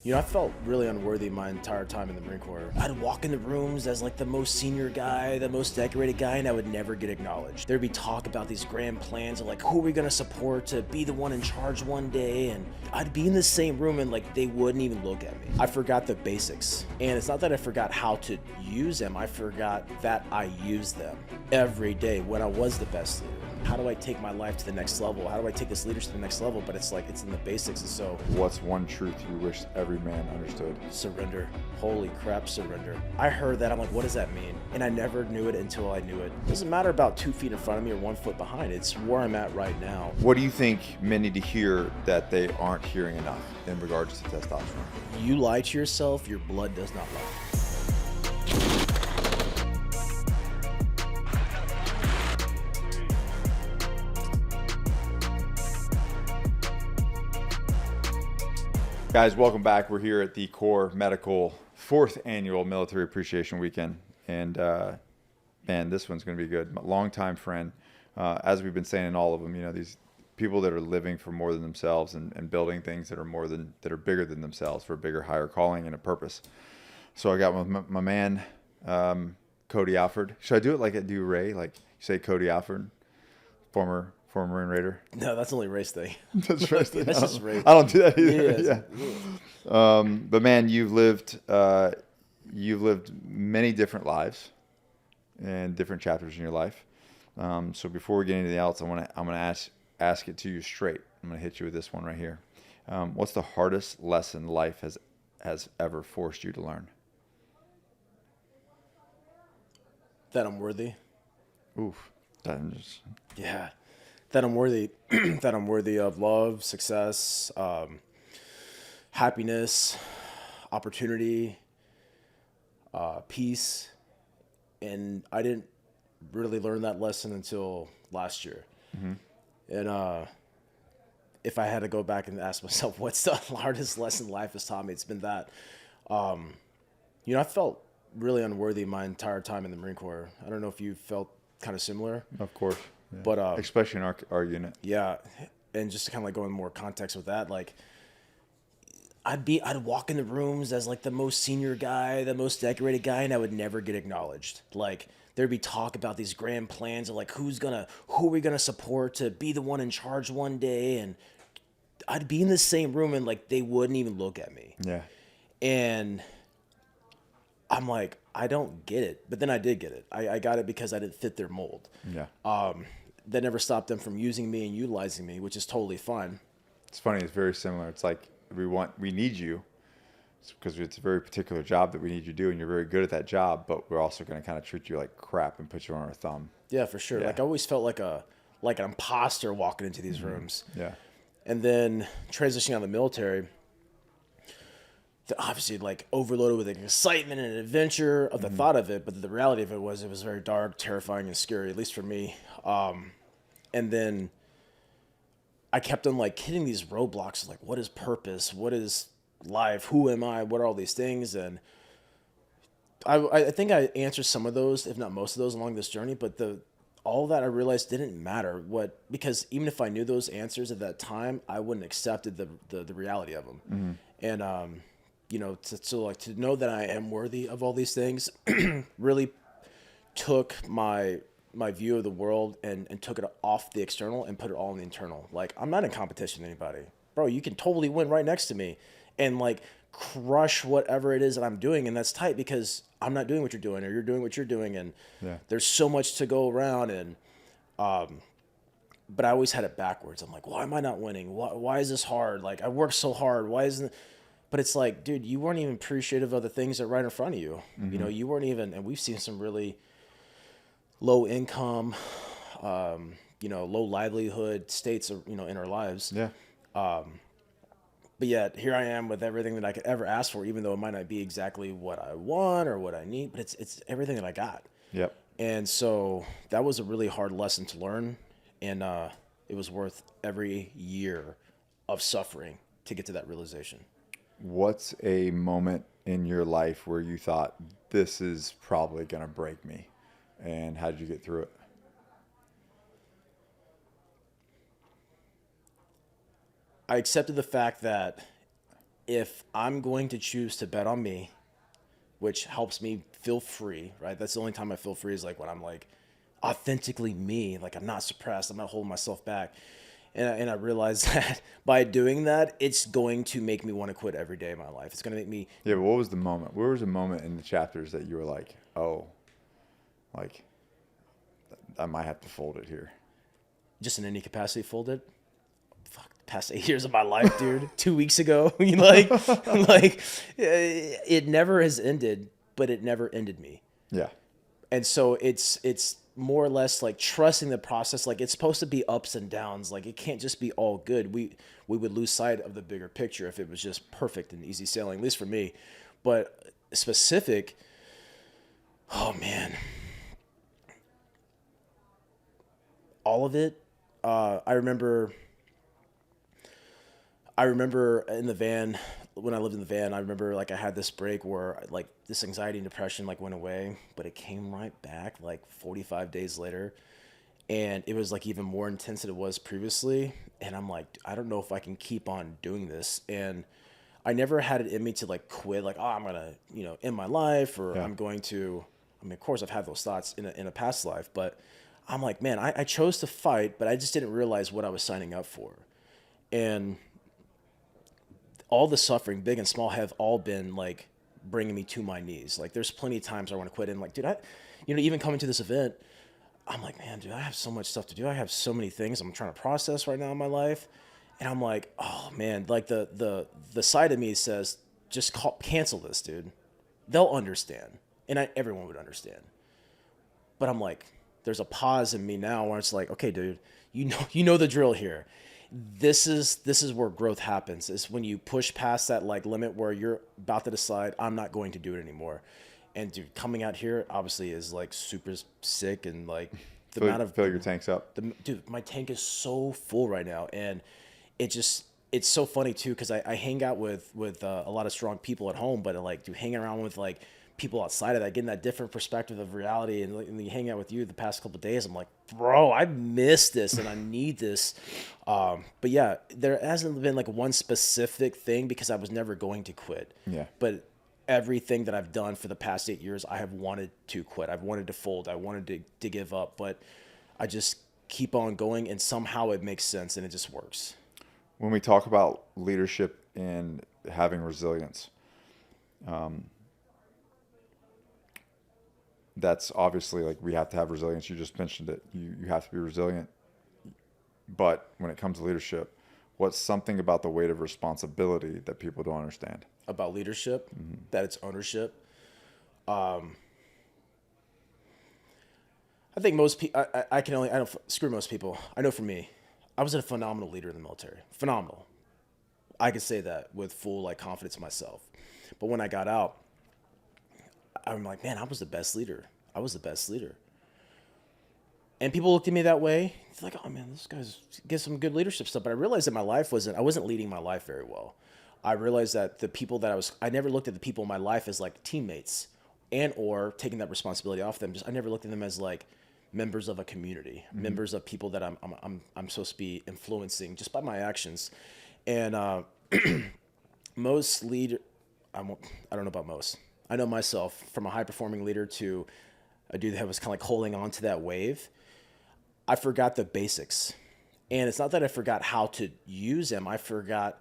You know, I felt really unworthy my entire time in the Marine Corps. I'd walk into rooms as like the most senior guy, the most decorated guy, and I would never get acknowledged. There'd be talk about these grand plans of like, who are we gonna support to be the one in charge one day? And I'd be in the same room and like, they wouldn't even look at me. I forgot the basics. And it's not that I forgot how to use them, I forgot that I used them every day when I was the best leader. How do I take my life to the next level? How do I take this leadership to the next level? But it's like, it's in the basics. And so what's one truth you wish every man understood? Surrender. Holy crap, surrender. I heard that, I'm like, what does that mean? And I never knew it until I knew it. It doesn't matter about 2 feet in front of me or 1 foot behind. It's where I'm at right now. What do you think men need to hear that they aren't hearing enough in regards to testosterone? You lie to yourself, your blood does not lie. Guys, welcome back. We're here at the Corps Medical 4th Annual Military Appreciation Weekend. And man, this one's going to be good. My longtime friend, as we've been saying in all of them, you know, these people that are living for more than themselves and building things that are bigger than themselves for a bigger, higher calling and a purpose. So I got my man, Cody Alford. Should I do it like I do Ray? Like you say Cody Alford, former Marine Raider? No, that's only race thing. That's race thing. That's just race. I don't do that either. Yeah. But man, you've lived many different lives and different chapters in your life. So before we get into the else, I'm gonna ask it to you straight. I'm gonna hit you with this one right here. What's the hardest lesson life has ever forced you to learn? That I'm worthy. Oof. Yeah. That I'm worthy, that I'm worthy of love, success, happiness, opportunity, peace. And I didn't really learn that lesson until last year. Mm-hmm. And if I had to go back and ask myself, what's the hardest lesson life has taught me? It's been that. You know, I felt really unworthy my entire time in the Marine Corps. I don't know if you felt kind of similar. Of course. Yeah. But especially in our unit. Yeah. And just to kind of like go in more context with that, like I'd walk into rooms as like the most senior guy, the most decorated guy, and I would never get acknowledged. Like there'd be talk about these grand plans of like who are we gonna support to be the one in charge one day, and I'd be in the same room and like they wouldn't even look at me. Yeah. And I'm like, I don't get it. But then I did get it. I got it because I didn't fit their mold. Yeah. That never stopped them from using me and utilizing me, which is totally fine. It's funny. It's very similar. It's like we need you because it's a very particular job that we need you to do, and you're very good at that job. But we're also going to kind of treat you like crap and put you on our thumb. Yeah, for sure. Yeah. Like I always felt like an imposter walking into these rooms. Yeah. And then transitioning out of the military, obviously like overloaded with excitement and adventure of the thought of it, but the reality of it was very dark, terrifying, and scary, at least for me. And then I kept on like hitting these roadblocks, like what is purpose? What is life? Who am I? What are all these things? And I think I answered some of those, if not most of those, along this journey. But all that I realized didn't matter. Because even if I knew those answers at that time, I wouldn't have accepted the reality of them. Mm-hmm. And you know, to know that I am worthy of all these things really took my view of the world and took it off the external and put it all in the internal. Like, I'm not in competition with anybody. Bro, you can totally win right next to me and like crush whatever it is that I'm doing. And that's tight because I'm not doing what you're doing or you're doing what you're doing. And there's so much to go around. And, but I always had it backwards. I'm like, why am I not winning? Why is this hard? Like, I work so hard. Why isn't it? But it's like, dude, you weren't even appreciative of the things that are right in front of you. Mm-hmm. You know, you weren't even, and we've seen some really low income, you know, low livelihood states, you know, in our lives. Yeah. But yet here I am with everything that I could ever ask for, even though it might not be exactly what I want or what I need, but it's everything that I got. Yep. And so that was a really hard lesson to learn. And it was worth every year of suffering to get to that realization. What's a moment in your life where you thought this is probably going to break me? And how did you get through it? I accepted the fact that if I'm going to choose to bet on me, which helps me feel free, right? That's the only time I feel free is like when I'm like authentically me, like I'm not suppressed, I'm not holding myself back. And I realized that by doing that, it's going to make me want to quit every day of my life. It's going to make me. Yeah, but what was the moment? Where was the moment in the chapters that you were like, oh, like I might have to fold it here? Just in any capacity folded. Fuck, past 8 years of my life, dude. 2 weeks ago, like it never has ended, but it never ended me. Yeah. And so it's more or less like trusting the process. Like it's supposed to be ups and downs. Like it can't just be all good. We would lose sight of the bigger picture if it was just perfect and easy sailing, at least for me. But specific, oh man, all of it. I remember in the van, when I lived in the van, I remember like I had this break where like this anxiety and depression like went away, but it came right back like 45 days later. And it was like even more intense than it was previously. And I'm like, I don't know if I can keep on doing this. And I never had it in me to like quit, like, oh, I'm going to, end my life or Yeah. I'm going to, I mean, of course I've had those thoughts in a past life, but I'm like, man, I chose to fight, but I just didn't realize what I was signing up for. And all the suffering, big and small, have all been like bringing me to my knees. Like there's plenty of times I want to quit and like, dude, even coming to this event, I'm like, man, dude, I have so much stuff to do. I have so many things I'm trying to process right now in my life. And I'm like, oh man, like the side of me says, just cancel this, dude. They'll understand. And everyone would understand. But I'm like, there's a pause in me now where it's like, okay, dude, you know the drill here. This is where growth happens, is when you push past that like limit where you're about to decide I'm not going to do it anymore. And dude, coming out here obviously is like super sick, and like the amount of fill your tanks up. Dude, my tank is so full right now, and it's so funny too because I hang out with a lot of strong people at home, but like hanging around with like people outside of that, getting that different perspective of reality, and you hang out with you the past couple of days, I'm like, bro, I miss this and I need this. But yeah, there hasn't been like one specific thing because I was never going to quit. Yeah. But everything that I've done for the past 8 years, I have wanted to quit. I've wanted to fold. I wanted to give up, but I just keep on going, and somehow it makes sense and it just works. When we talk about leadership and having resilience, that's obviously like we have to have resilience. You just mentioned it. You have to be resilient. But when it comes to leadership, what's something about the weight of responsibility that people don't understand? About leadership, that it's ownership. I think most people, I don't screw most people. I know for me, I was a phenomenal leader in the military. Phenomenal. I could say that with full like confidence in myself. But when I got out, I'm like, man, I was the best leader. I was the best leader. And people looked at me that way. It's like, oh man, this guy's gets some good leadership stuff. But I realized that I wasn't leading my life very well. I realized that the people that I never looked at the people in my life as like teammates and or taking that responsibility off them. I never looked at them as like members of a community, members of people that I'm supposed to be influencing just by my actions. And most leader, I don't know about most. I know myself, from a high performing leader to a dude that was kind of like holding on to that wave. I forgot the basics. And it's not that I forgot how to use them. I forgot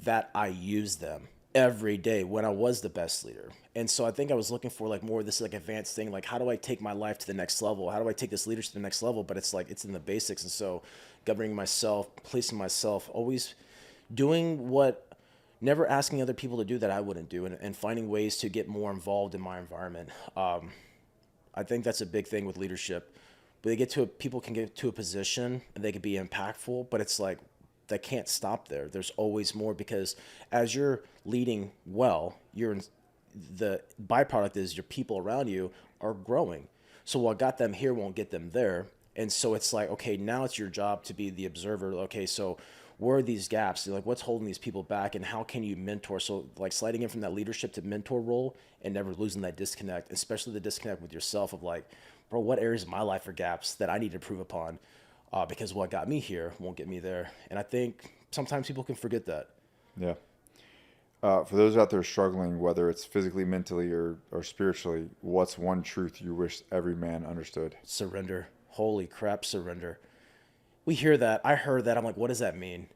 that I used them every day when I was the best leader. And so I think I was looking for like more of this like advanced thing. Like, how do I take my life to the next level? How do I take this leadership to the next level? But it's like, it's in the basics. And so governing myself, policing myself, always doing never asking other people to do that I wouldn't do, and finding ways to get more involved in my environment. I think that's a big thing with leadership. But people can get to a position and they can be impactful, but it's like, that can't stop there. There's always more, because as you're leading well, the byproduct is your people around you are growing. So what got them here won't get them there. And so it's like, okay, now it's your job to be the observer. Okay, so where are these gaps? Like, what's holding these people back, and how can you mentor? So like sliding in from that leadership to mentor role and never losing that disconnect, especially the disconnect with yourself of like, bro, what areas of my life are gaps that I need to improve upon? Because what got me here won't get me there. And I think sometimes people can forget that. Yeah. For those out there struggling, whether it's physically, mentally, or spiritually, what's one truth you wish every man understood? Surrender. Holy crap, surrender. We hear that. I heard that. I'm like, what does that mean?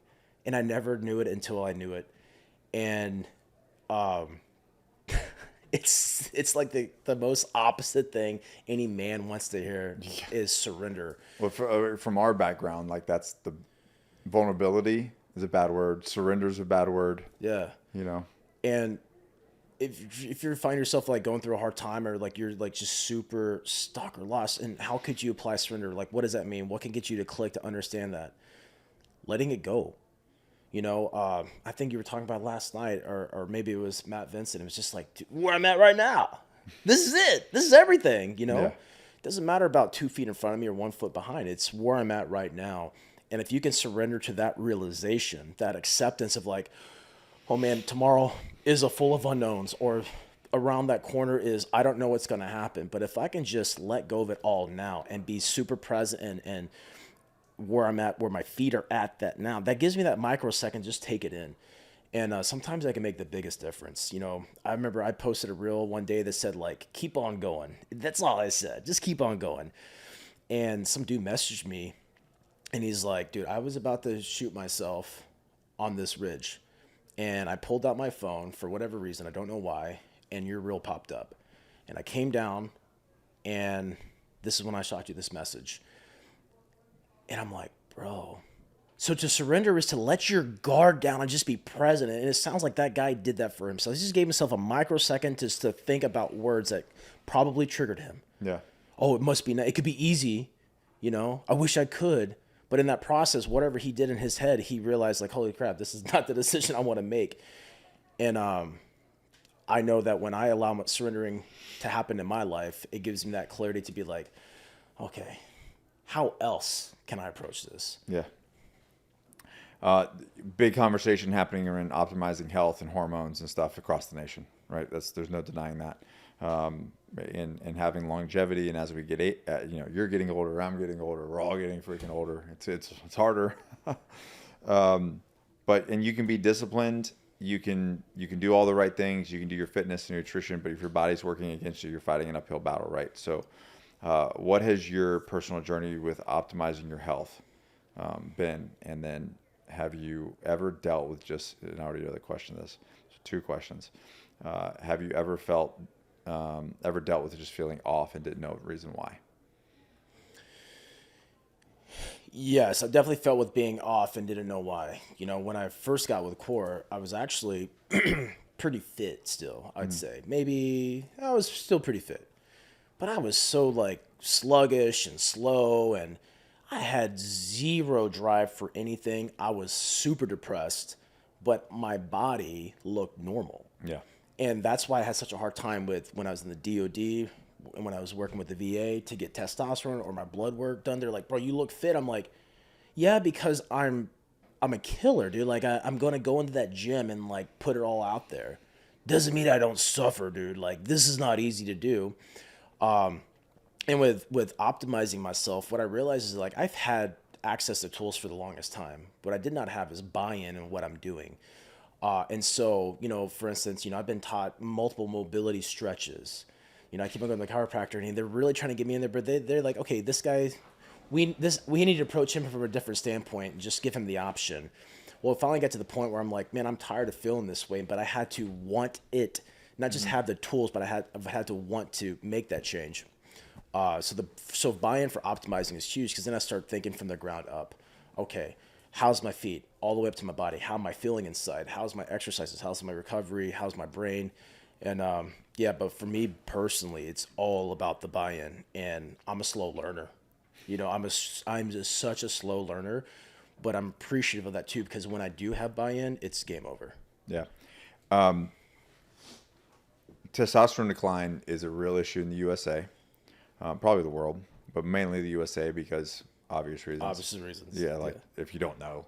And I never knew it until I knew it. And um, it's like the most opposite thing any man wants to hear is surrender. Well, from our background, like that's the vulnerability is a bad word. Surrender is a bad word. Yeah. You know. And if you find yourself like going through a hard time or like you're like just super stuck or lost, and how could you apply surrender? Like, what does that mean? What can get you to click to understand that? Letting it go. I think you were talking about last night, or maybe it was Matt Vincent. It was just like, dude, where I'm at right now. This is it. This is everything. Yeah. It doesn't matter about 2 feet in front of me or 1 foot behind. It's where I'm at right now. And if you can surrender to that realization, that acceptance of like, oh man, tomorrow is a full of unknowns, or around that corner is, I don't know what's going to happen. But if I can just let go of it all now and be super present and where I'm at, where my feet are at that now, that gives me that microsecond, just take it in. And sometimes that can make the biggest difference. I remember I posted a reel one day that said like, keep on going. That's all I said. Just keep on going. And some dude messaged me and he's like, dude, I was about to shoot myself on this ridge. And I pulled out my phone for whatever reason. I don't know why. And your reel popped up. And I came down and this is when I shot you this message. And I'm like, bro. So to surrender is to let your guard down and just be present. And it sounds like that guy did that for himself. He just gave himself a microsecond just to think about words that probably triggered him. Yeah. Oh, it must be, it could be easy. I wish I could. But in that process, whatever he did in his head, he realized like, holy crap, this is not the decision I want to make. And I know that when I allow surrendering to happen in my life, it gives me that clarity to be like, okay, how else can I approach this? Yeah. Big conversation happening around optimizing health and hormones and stuff across the nation, right? There's no denying that. And having longevity, and as we get, you're getting older, I'm getting older, we're all getting freaking older. It's harder. But you can be disciplined. You can do all the right things. You can do your fitness and nutrition, but if your body's working against you, you're fighting an uphill battle, right? So, what has your personal journey with optimizing your health been? And then have you ever dealt with and I already know the question this, so 2 questions. Have you ever dealt with just feeling off and didn't know the reason why? Yes, I definitely felt with being off and didn't know why. When I first got with Core, I was actually pretty fit still, I'd say. Maybe I was still pretty fit. But I was so like sluggish and slow, and I had zero drive for anything. I was super depressed, but my body looked normal. Yeah. And that's why I had such a hard time with when I was in the DOD and when I was working with the VA to get testosterone or my blood work done. They're like, bro, you look fit. I'm like, yeah, because I'm a killer, dude. Like I'm going to go into that gym and like put it all out there. Doesn't mean I don't suffer, dude. Like this is not easy to do. And with optimizing myself, what I realized is like I've had access to tools for the longest time. What I did not have is buy-in in what I'm doing. And so, for instance, I've been taught multiple mobility stretches. I keep on going to the chiropractor and they're really trying to get me in there, but they're like, okay, this guy, we need to approach him from a different standpoint and just give him the option. Well, it finally got to the point where I'm like, man, I'm tired of feeling this way, but I had to want it, not just have the tools, but I've had to want to make that change. So buy-in for optimizing is huge, because then I start thinking from the ground up. Okay, how's my feet all the way up to my body? How am I feeling inside? How's my exercises? How's my recovery? How's my brain? And but for me personally, it's all about the buy-in, and I'm a slow learner. I'm just such a slow learner, but I'm appreciative of that too, because when I do have buy-in, it's game over. Yeah. Testosterone decline is a real issue in the USA. Probably the world, but mainly the USA because obvious reasons. Obvious reasons. Yeah, if you don't know,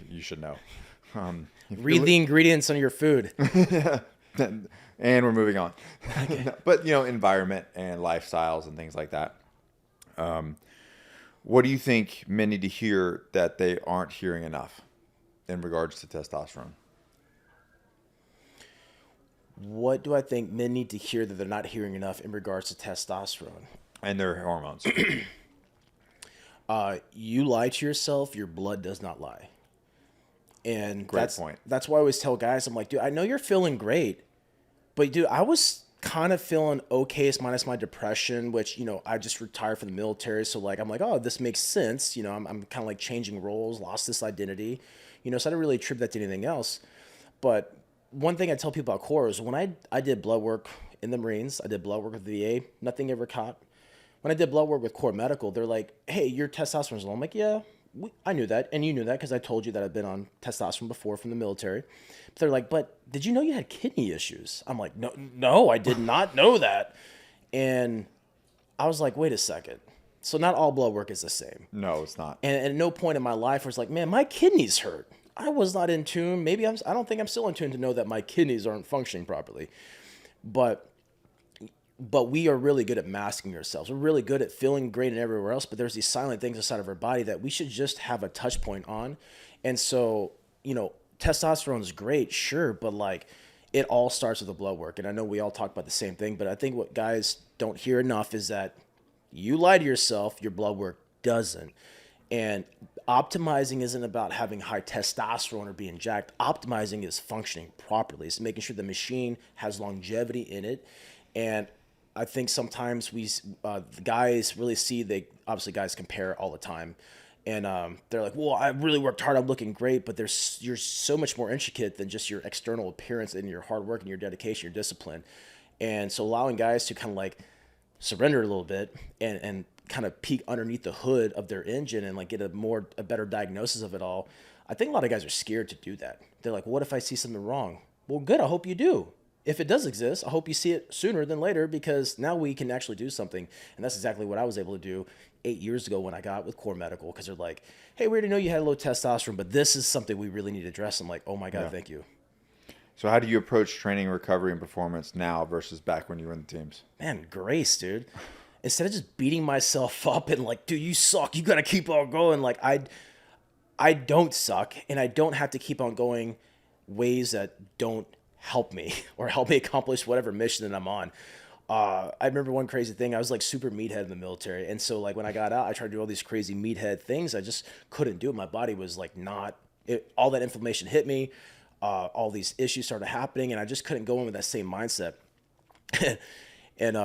you should know. Read the ingredients on your food. Yeah. And we're moving on. Okay. But, environment and lifestyles and things like that. What do you think men need to hear that they aren't hearing enough in regards to testosterone? what do I think men need to hear that they're not hearing enough in regards to testosterone? And their hormones. You lie to yourself, your blood does not lie. And Great point. That's why I always tell guys, I'm like, dude, I know you're feeling great, but dude, I was kind of feeling okay minus my depression, which, I just retired from the military. So like, I'm like, oh, this makes sense. I'm kind of like changing roles, lost this identity, so I didn't really attribute that to anything else. But one thing I tell people about core is when I did blood work in the Marines, I did blood work with the VA, nothing ever caught. When I did blood work with Core Medical, they're like, hey, your testosterone's low. I'm like, yeah, I knew that. And you knew that because I told you that I've been on testosterone before from the military. But they're like, but did you know you had kidney issues? I'm like, no, I did not know that. And I was like, wait a second. So not all blood work is the same. No, it's not. And at no point in my life was like, man, my kidneys hurt. I was not in tune. Maybe I don't think I'm still in tune to know that my kidneys aren't functioning properly. But we are really good at masking ourselves. We're really good at feeling great and everywhere else, but there's these silent things inside of our body that we should just have a touch point on. And so, testosterone is great, sure, but like it all starts with the blood work. And I know we all talk about the same thing, but I think what guys don't hear enough is that you lie to yourself, your blood work doesn't. And optimizing isn't about having high testosterone or being jacked. Optimizing is functioning properly. It's making sure the machine has longevity in it. And I think sometimes the guys really obviously guys compare all the time. And they're like, well, I really worked hard. I'm looking great. But you're so much more intricate than just your external appearance and your hard work and your dedication, your discipline. And so allowing guys to kind of like surrender a little bit and kind of peek underneath the hood of their engine and like get a better diagnosis of it all. I think a lot of guys are scared to do that. They're like, what if I see something wrong? Well, good. I hope you do. If it does exist, I hope you see it sooner than later because now we can actually do something. And that's exactly what I was able to do 8 years ago when I got with Core Medical because they're like, hey, we already know you had low testosterone, but this is something we really need to address. I'm like, oh my God, yeah. Thank you. So how do you approach training, recovery, and performance now versus back when you were in the teams? Man, grace, dude. Instead of just beating myself up and like, dude, you suck. You got to keep on going. Like I don't suck and I don't have to keep on going ways that don't help me or help me accomplish whatever mission that I'm on. I remember one crazy thing. I was like super meathead in the military. And so like when I got out, I tried to do all these crazy meathead things. I just couldn't do it. My body was like all that inflammation hit me. All these issues started happening and I just couldn't go in with that same mindset. And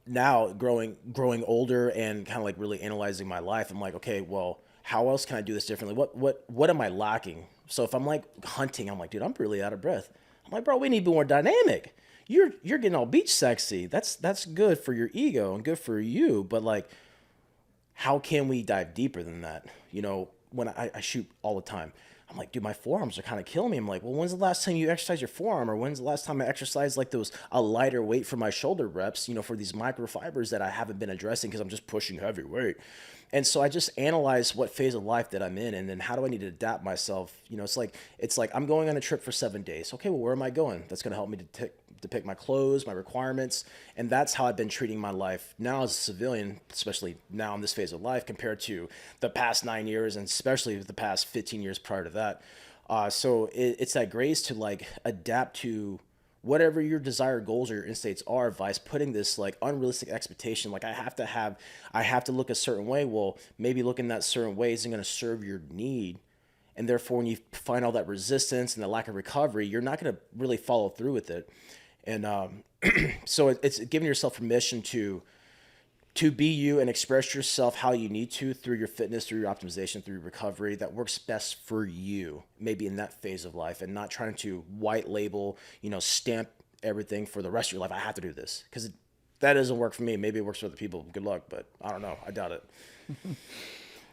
now growing older and kind of like really analyzing my life, I'm like, okay, well, how else can I do this differently? What am I lacking? So if I'm like hunting, I'm like, dude, I'm really out of breath. I'm like, bro, we need to be more dynamic. You're getting all beach sexy. That's good for your ego and good for you. But like, how can we dive deeper than that? When I shoot all the time, I'm like, dude, my forearms are kind of killing me. I'm like, well, when's the last time you exercised your forearm? Or when's the last time I exercised like a lighter weight for my shoulder reps, for these microfibers that I haven't been addressing because I'm just pushing heavy weight. And so I just analyze what phase of life that I'm in and then how do I need to adapt myself? It's like I'm going on a trip for 7 days. Okay, well, where am I going? That's going to help me to pick my clothes, my requirements. And that's how I've been treating my life now as a civilian, especially now in this phase of life compared to the past 9 years and especially the past 15 years prior to that. So it's that grace to like adapt to whatever your desired goals or your instincts are, vice putting this like unrealistic expectation. Like I have to look a certain way. Well, maybe looking that certain way isn't going to serve your need. And therefore, when you find all that resistance and the lack of recovery, you're not going to really follow through with it. And so it's giving yourself permission to be you and express yourself how you need to through your fitness, through your optimization, through your recovery that works best for you, maybe in that phase of life, and not trying to white label, stamp everything for the rest of your life. I have to do this because that doesn't work for me. Maybe it works for other people. Good luck, but I don't know. I doubt it.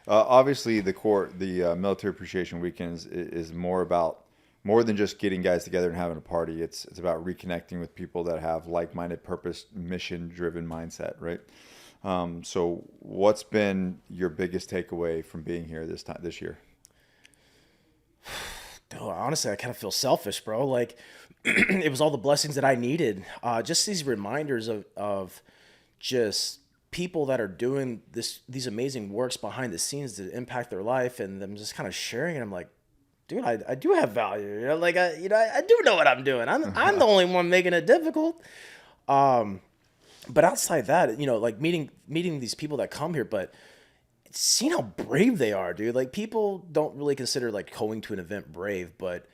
Obviously, the military appreciation weekends is more than just getting guys together and having a party. It's about reconnecting with people that have like-minded, purpose, mission-driven mindset, right? So what's been your biggest takeaway from being here this year? Oh, honestly, I kind of feel selfish, bro. Like it was all the blessings that I needed. Just these reminders of just people that are doing these amazing works behind the scenes to impact their life and them just kind of sharing it. I'm like, dude, I do have value. Like I do know what I'm doing. I'm the only one making it difficult. But outside that, like meeting these people that come here, but seeing how brave they are, dude. Like people don't really consider like going to an event brave, but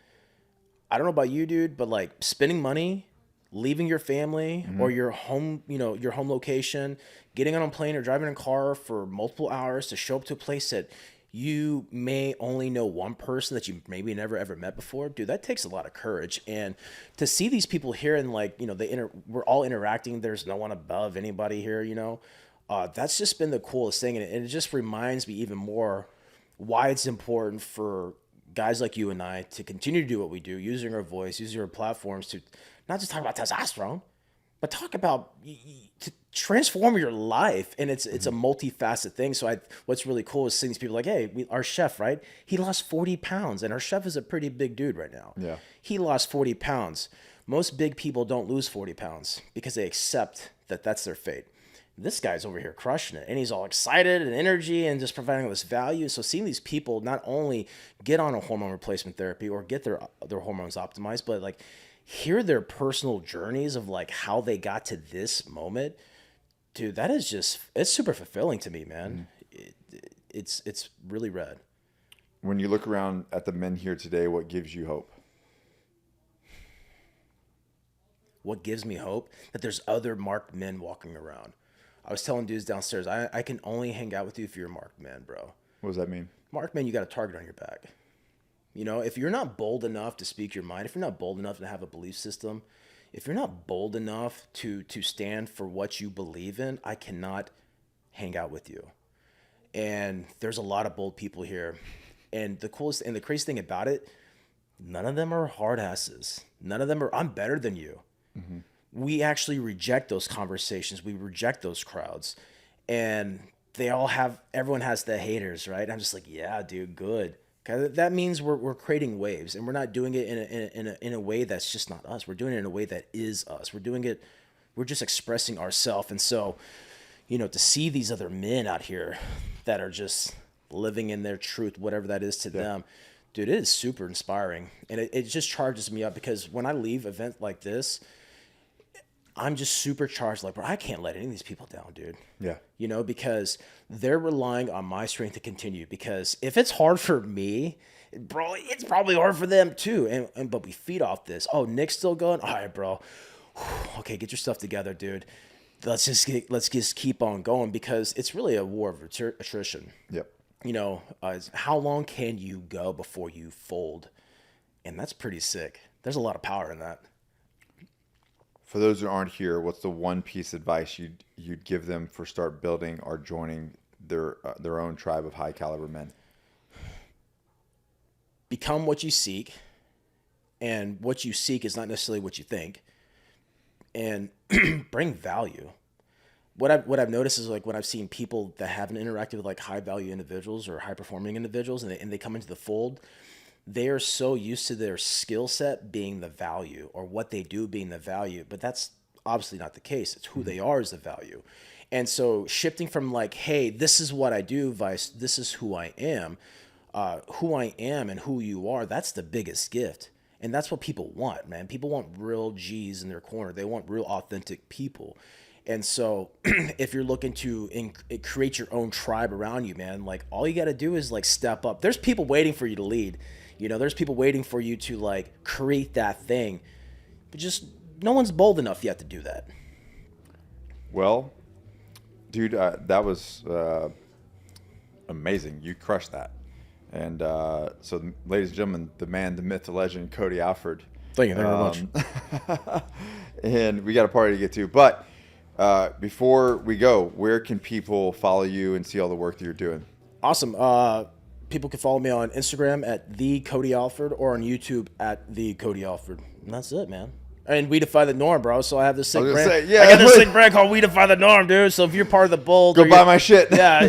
I don't know about you, dude, but like spending money, leaving your family or your home, your home location, getting on a plane or driving in a car for multiple hours to show up to a place that you may only know one person that you maybe never ever met before, dude, that takes a lot of courage. And to see these people here and like, we're all interacting. There's no one above anybody here, that's just been the coolest thing. And it just reminds me even more why it's important for guys like you and I to continue to do what we do, using our voice, using our platforms to not just talk about testosterone, but talk about to transform your life. And it's a multifaceted thing. So what's really cool is seeing these people like, hey, our chef, right? He lost 40 pounds and our chef is a pretty big dude right now. Yeah. He lost 40 pounds. Most big people don't lose 40 pounds because they accept that that's their fate. This guy's over here crushing it and he's all excited and energy and just providing all this value. So seeing these people not only get on a hormone replacement therapy or get their hormones optimized, but like hear their personal journeys of like how they got to this moment, dude, that is just, it's super fulfilling to me, man. It's really rad. When you look around at the men here today, what gives you hope? What gives me hope? That there's other marked men walking around. I was telling dudes downstairs, I can only hang out with you if you're a marked man, bro. What does that mean? Marked man, you got a target on your back. If you're not bold enough to speak your mind, if you're not bold enough to have a belief system, if you're not bold enough to stand for what you believe in, I cannot hang out with you. And there's a lot of bold people here. And the coolest and the crazy thing about it, none of them are hard asses. None of them are, I'm better than you. Mm-hmm. We actually reject those conversations. We reject those crowds. And everyone has the haters, right? I'm just like, yeah, dude, good. That means we're creating waves, and we're not doing it in a way that's just not us. We're doing it in a way that is us. We're just expressing ourselves. And so, to see these other men out here that are just living in their truth, whatever that is to them, dude, it is super inspiring. And it just charges me up because when I leave events like this, I'm just super charged. Like, bro, I can't let any of these people down, dude. Yeah. Because they're relying on my strength to continue. Because if it's hard for me, bro, it's probably hard for them too. But we feed off this. Oh, Nick's still going? All right, bro. Okay, get your stuff together, dude. Let's just keep on going because it's really a war of attrition. Yep. How long can you go before you fold? And that's pretty sick. There's a lot of power in that. For those who aren't here, what's the one piece of advice you'd give them for start building or joining their own tribe of high caliber men? Become what you seek, and what you seek is not necessarily what you think. And bring value. What I've noticed is like when I've seen people that haven't interacted with like high value individuals or high performing individuals, and they come into the fold, they are so used to their skill set being the value or what they do being the value, but that's obviously not the case. It's who they are is the value. And so shifting from like, hey, this is what I do, vice, this is who I am and who you are, that's the biggest gift. And that's what people want, man. People want real G's in their corner. They want real authentic people. And so if you're looking to create your own tribe around you, man, like all you got to do is like step up. There's people waiting for you to lead. There's people waiting for you to like create that thing, but just no one's bold enough yet to do that. Well, dude, that was amazing. You crushed that. And so, ladies and gentlemen, the man, the myth, the legend, Cody Alford. Thank you very much. And we got a party to get to. But before we go, where can people follow you and see all the work that you're doing? Awesome. People can follow me on Instagram at the Cody Alford or on YouTube at the Cody Alford. And that's it, man. And We Defy the Norm, bro. So I have this sick was brand. gonna say, yeah. I got this sick brand called We Defy the Norm, dude. So if you're part of the bold, Go buy my shit. Yeah,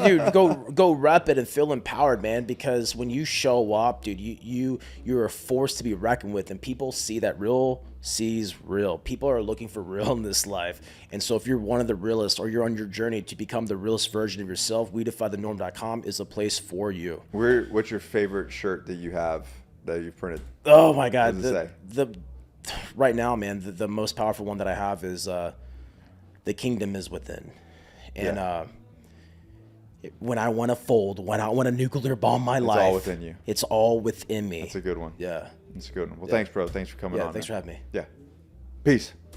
dude, go rep it and feel empowered, man. Because when you show up, dude, you're a force to be reckoned with, and people see that real sees real. People are looking for real in this life, and so if you're one of the realists, or you're on your journey to become the realest version of yourself, WeDefyTheNorm.com is a place for you. What's your favorite shirt that you have that you've printed? Oh my God, What does it say? Right now, man, the most powerful one that I have is the kingdom is within. And when I want to fold, when I want to nuclear bomb my life, It's all within you. It's all within me. That's a good one. Yeah. That's a good one. Well, thanks, bro. Thanks for coming on. Thanks for having me. Yeah. Peace.